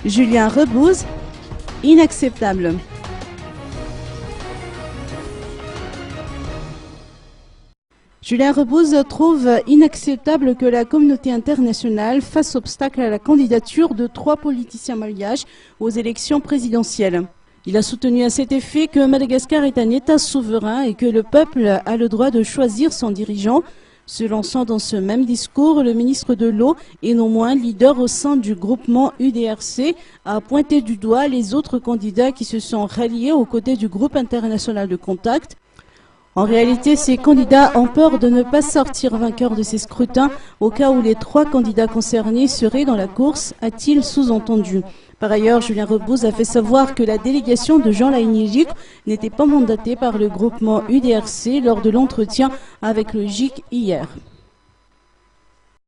Julien Rebouze, inacceptable. Julien Rebouze trouve inacceptable que la communauté internationale fasse obstacle à la candidature de 3 politiciens malgaches aux élections présidentielles. Il a soutenu à cet effet que Madagascar est un État souverain et que le peuple a le droit de choisir son dirigeant. Se lançant dans ce même discours, le ministre de l'Eau, et non moins leader au sein du groupement UDRC, a pointé du doigt les autres candidats qui se sont ralliés aux côtés du groupe international de contact. En réalité, ces candidats ont peur de ne pas sortir vainqueurs de ces scrutins au cas où les 3 candidats concernés seraient dans la course, a-t-il sous-entendu. Par ailleurs, Julien Rebouze a fait savoir que la délégation de Jean Laïni-Gic n'était pas mandatée par le groupement UDRC lors de l'entretien avec le GIC hier.